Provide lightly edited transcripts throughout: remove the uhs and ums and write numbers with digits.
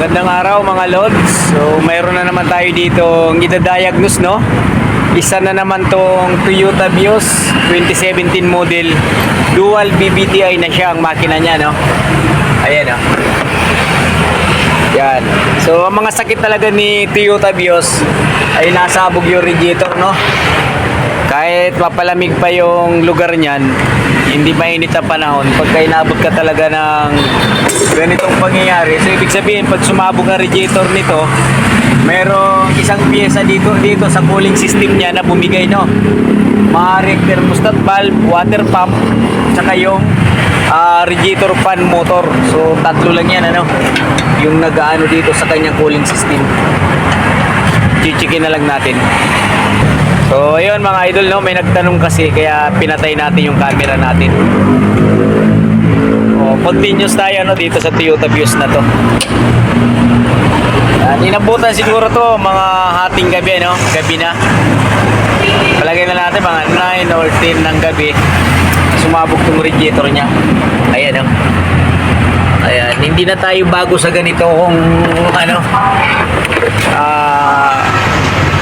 Magandang araw mga lods. So mayroon na naman tayo dito idadiagnose, no? Isa na naman tong Toyota Vios 2017 model. Dual BBTI na siya ang makina niya, no? Ayan, no? Yan. So ang mga sakit talaga ni Toyota Vios ay nasabog yung radiator, no? Kahit mapalamig pa yung lugar niyan, hindi mainit ang panahon. Pagka inabot ka talaga ng ganitong pangyayari, so ibig sabihin, pag sumabog ang radiator nito, merong isang pyesa dito sa cooling system niya na bumigay, no? Maaaring thermostat valve, water pump, tsaka yung radiator fan motor. So tatlo lang yan, ano? Yung nag-aano dito sa kanyang cooling system. Chichikin na lang natin. So ayun mga idol, no, may nagtanong kasi kaya pinatay natin yung camera natin. Continuous tayo, no, dito sa Toyota Vios na to. Inabutan siguro to mga hating gabi, no? Gabi na. Palagay na natin mga 9 or 10 ng gabi. Sumabog tong radiator niya. Ayan, no? Ayan, hindi na tayo bago sa ganito kung ano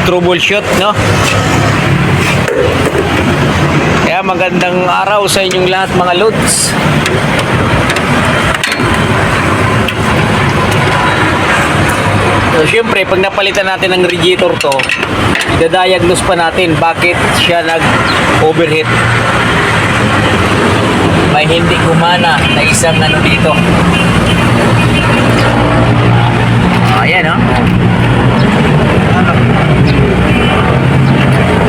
troubleshoot, no? Kaya magandang araw sa inyong lahat mga lods. So syempre, pag napalitan natin ng radiator to, idadiagnose pa natin bakit siya nag-overheat. May hindi gumana na isang ano dito. Ayan, no?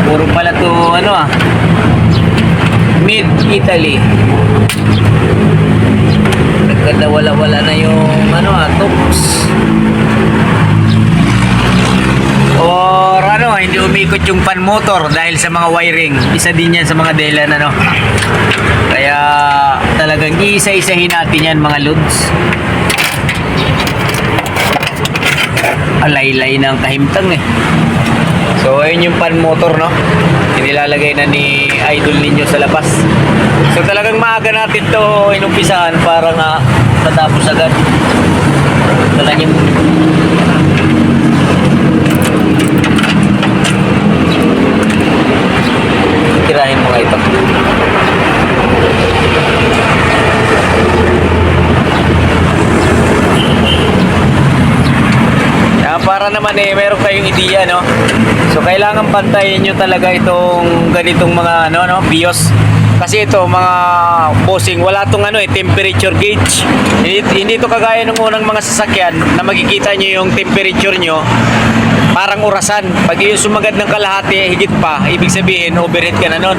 Puro pala to ano mid Italy. Nagkanda wala na yung tops. Or hindi umikot yung fan motor dahil sa mga wiring. Isa din yan sa mga dahilan, ano. Kaya talagang iisa-isahin natin yan mga lods. Alaylay ng kahimtang eh. So ayun yung fan motor, no? Inilalagay na ni idol ninyo sa labas. So talagang maaga natin to inumpisahan para nga matapos agad. Talagang tirahin mo nga ito. Para naman meron kayong ideya, no? So kailangan bantayan nyo talaga itong ganitong mga BIOS. Kasi ito mga bossing, wala tong temperature gauge. Hindi to kagaya ng unang mga sasakyan na makikita nyo yung temperature nyo parang orasan. Pag yung sumagad ng kalahati, higit pa, ibig sabihin overheat ka na nun.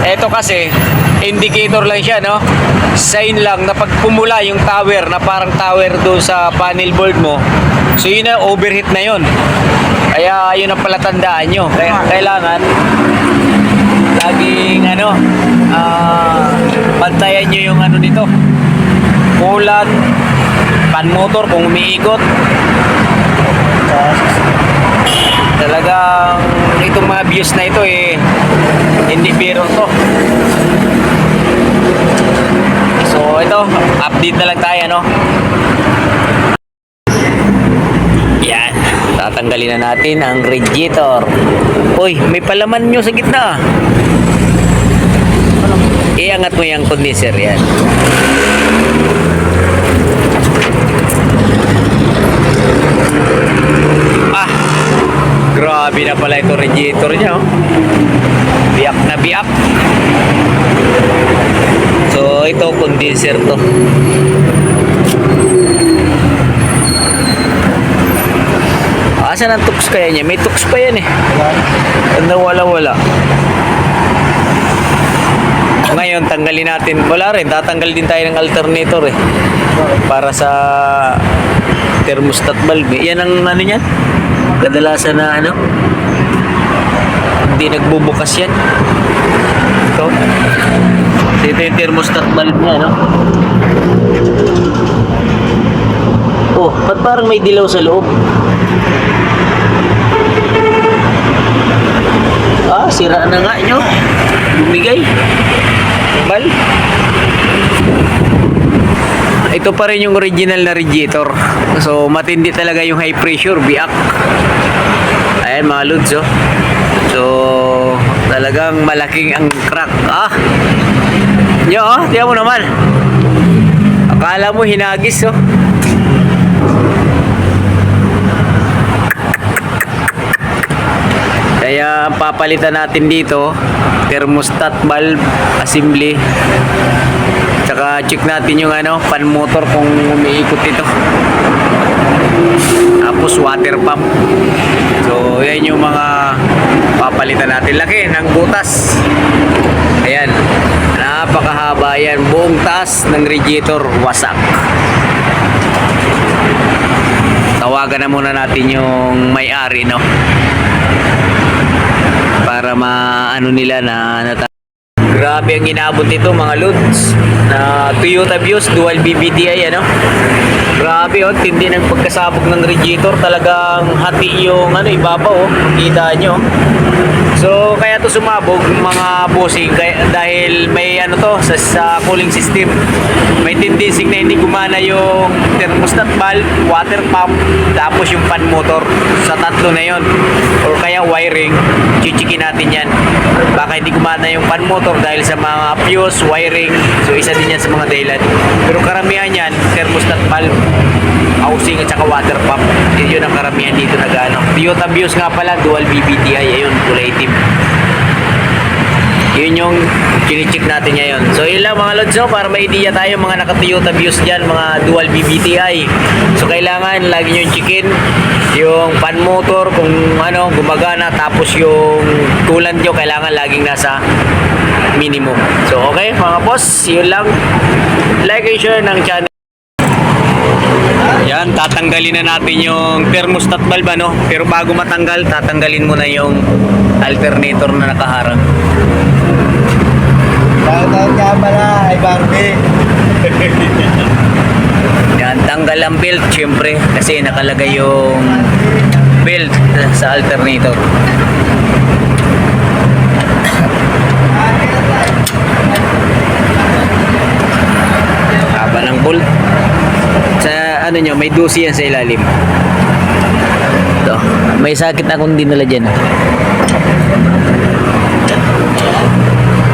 Ito kasi indicator lang siya, no? Sign lang na pag pumula yung tower na parang tower doon sa panel board mo, so yun na, overheat na yun. Kaya yun ang palatandaan nyo. Kaya kailangan laging bantayan nyo yung nito, ulan, pan motor kung umiikot. Talagang itong mga views na ito hindi biro to. So ito, update na lang tayo, no? Yan, tatanggalin na natin ang radiator. Uy, may palaman nyo sa gitna. Iangat mo yung condenser, yan. Grabe na pala ito radiator niya, oh. Biyak na biyak. So ito condenser to. Asan ang tux kaya niya? May tux pa yan eh. Wala. Ngayon tanggalin natin. Wala rin, tatanggal din tayo ng alternator eh. Para sa thermostat valve. Yan ang niyan. Kadalasan na hindi nagbubukas yan. Ito yung thermostat valve niya, no? Oh, ba't parang may dilaw sa loob? Sira na nga nyo. Bumigay. Bal. ito pa rin yung original na radiator. So matindi talaga yung high pressure biak. Ayan mga lods, oh. So talagang malaking ang crack. Yo, tiyan mo naman. Akala mo hinagis, oh. Kaya ang papalitan natin dito, thermostat valve assembly. Tsaka check natin yung fan motor kung umiikot ito. Tapos water pump. So yan yung mga papalitan natin. Laki ng butas. Ayan. Napakahaba yan. Buong taas ng radiator wasak. Tawagan na muna natin yung may-ari, no? Para maano nila na grabe ang inabot nito mga lods na Toyota Vios dual BBTI grabe, oh, tindi ng pagkasabog ng radiator, talagang hati yung ibabaw, oh, kita nyo. So kaya to sumabog mga bossing dahil may sa cooling system, may tendency na hindi gumana yung thermostat valve, water pump, tapos yung fan motor. Sa tatlo na yon, or kaya wiring, chichikin natin yan. Baka hindi gumana yung fan motor dahil sa mga fuse, wiring. So isa din yan sa mga dahilan, pero karamihan yan thermostat valve, housing at saka water pump. Yun ang karamihan dito na Toyota Vios nga pala dual BBTI, ayun, kulay itim. Yun yung kinicheck natin ngayon. So yun lang mga lods, para may idea tayo mga naka Toyota Vios dyan, mga dual BBTI. So kailangan lagi nyo checkin yung fan motor kung gumagana, tapos yung coolant nyo kailangan laging nasa minimum. So okay mga boss, yun lang. Like and share ng channel. Yan, tatanggalin na natin yung thermostat valve, pero bago matanggal, tatanggalin muna yung alternator na nakaharang. Shoutout nga pala ay Barbie. Yan, tanggal ang belt syempre kasi nakalagay yung belt sa alternator. Haba ng bolt. Sa may dusi yan sa ilalim. Ito, may sakit akong dinala dyan.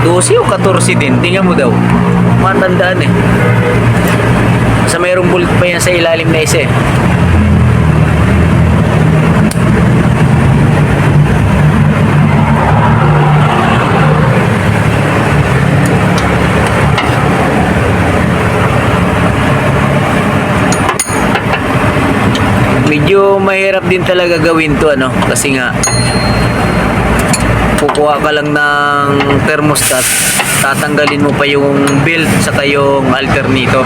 12 o 14 din, tingnan mo daw. Matandaan eh. Sa mayroong bolt pa yan sa ilalim na isa eh. Medyo mahirap din talaga gawin to kasi nga kukuha ka lang ng thermostat, tatanggalin mo pa yung belt saka yung alternator.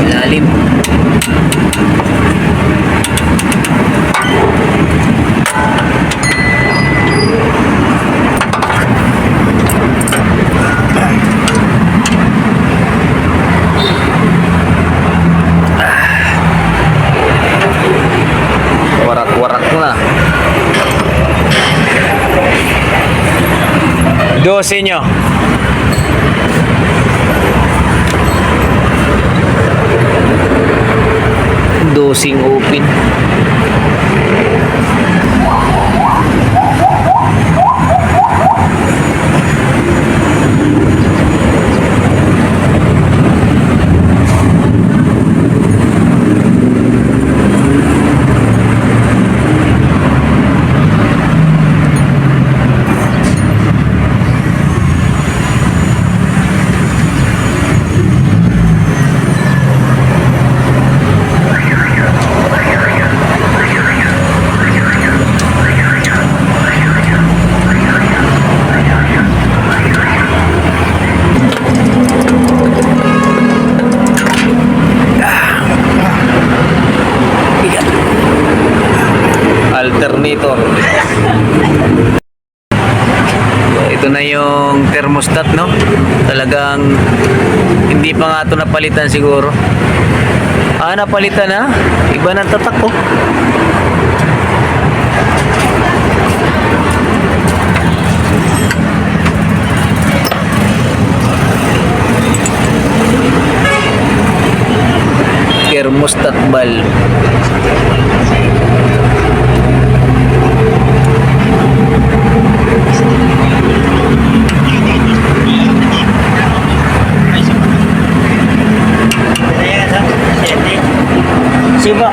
Lalim. Warak na. 12 nyo. Dosing open. Alternator. Ito na yung thermostat, talagang hindi pa nga ito napalitan siguro. Napalitan na, iba ng tatak ko. thermostat valve. Ayan, ha? Siyete. Siba.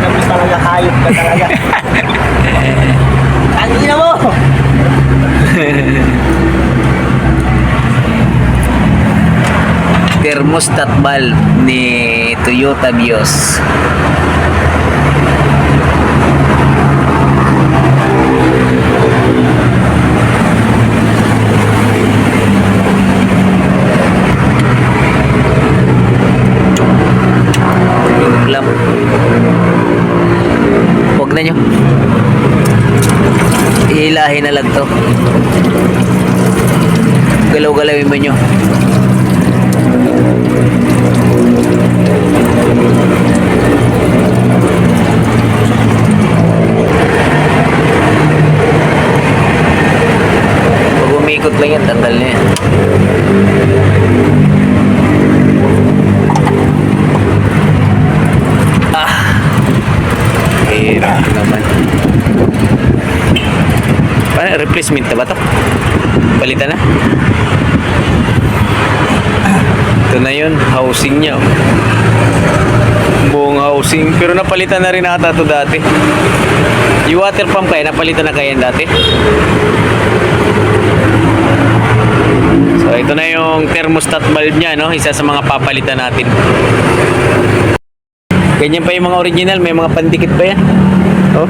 Ano talaga, hayop ka talaga. Ang ina mo! Thermostat valve ni Toyota Vios. Yung clamp. Huwag na nyo. Ihilahin na lang to. Galaw-galawin mo nyo. Pag umikot lang yan, tatal na yan. Hirap naman. Paano, replacement na ba to? Palitan na? Ito na yun, housing niya. Buong housing. Pero napalitan na rin ata ito dati. Yung water pump kaya, napalitan na kaya yan dati. So ito na yung thermostat valve niya, no? Isa sa mga papalitan natin. Ganyan pa yung mga original, may mga pandikit pa yan. Oh.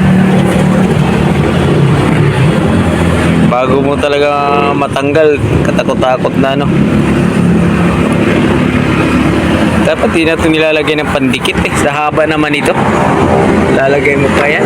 Bago mo talaga matanggal, katakot-takot na, no? Dapat di na ito nilalagay ng pandikit eh. Sa haba naman ito. Lalagay mo pa yan.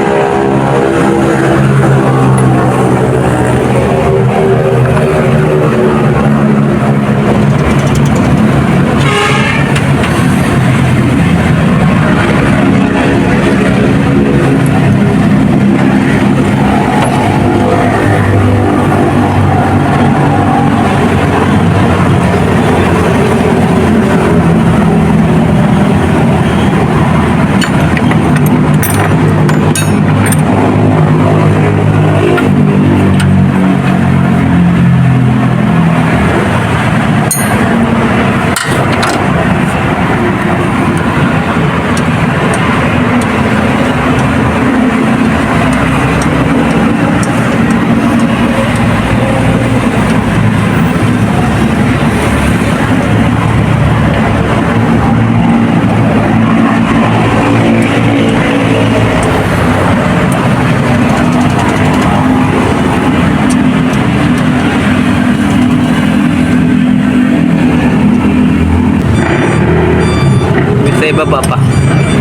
Ibaba pa.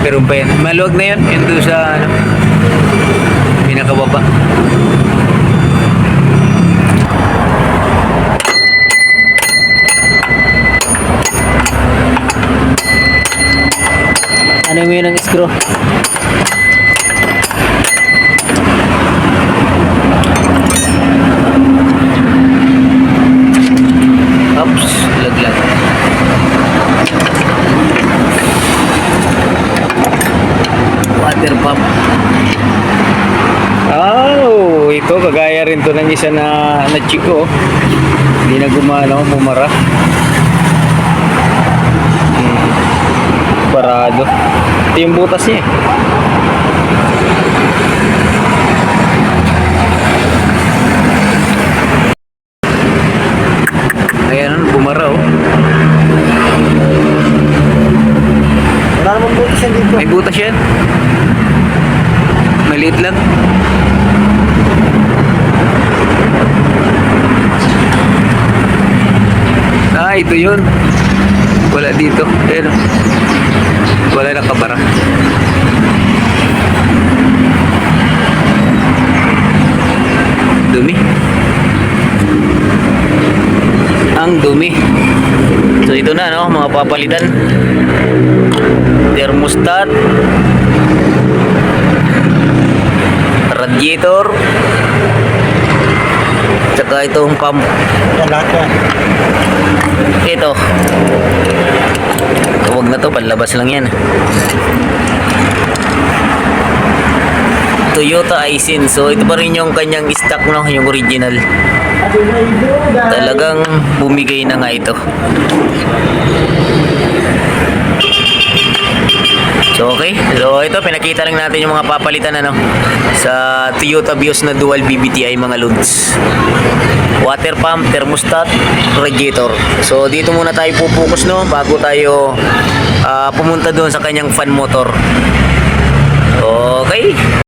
Pero pa yan. Maluwag na yun. Yun doon sa ano, pinakababa. Ano mo yun ang screw? Oops, laglag. Water pump. Oh, ito kagaya rin to ng isa na chiko. Hindi na gumana, bumara. Parado. Ito yung butas niya eh. Ayan, bumara oh. Wala namang butas yan dito. May butas yan. Maliit lang. Ah, ito yun. Wala dito. Ayan oh. Wala nakabara. Dumi. Ang dumi. So ito na no, mga papalitan. thermostat, radiator, tsaka itong pump. Yan lahat yan. Ito. Huwag na to, panlabas lang yan. Toyota Aisin. So ito pa rin yung kanyang stock, no, yung original. Talagang bumigay na nga ito. So okay. So ito, pinakita lang natin yung mga papalitan ano sa Toyota Vios na dual BBTI mga loads. Water pump, thermostat, radiator. So dito muna tayo pupukus, no, bago tayo pumunta doon sa kanyang fan motor. Okay.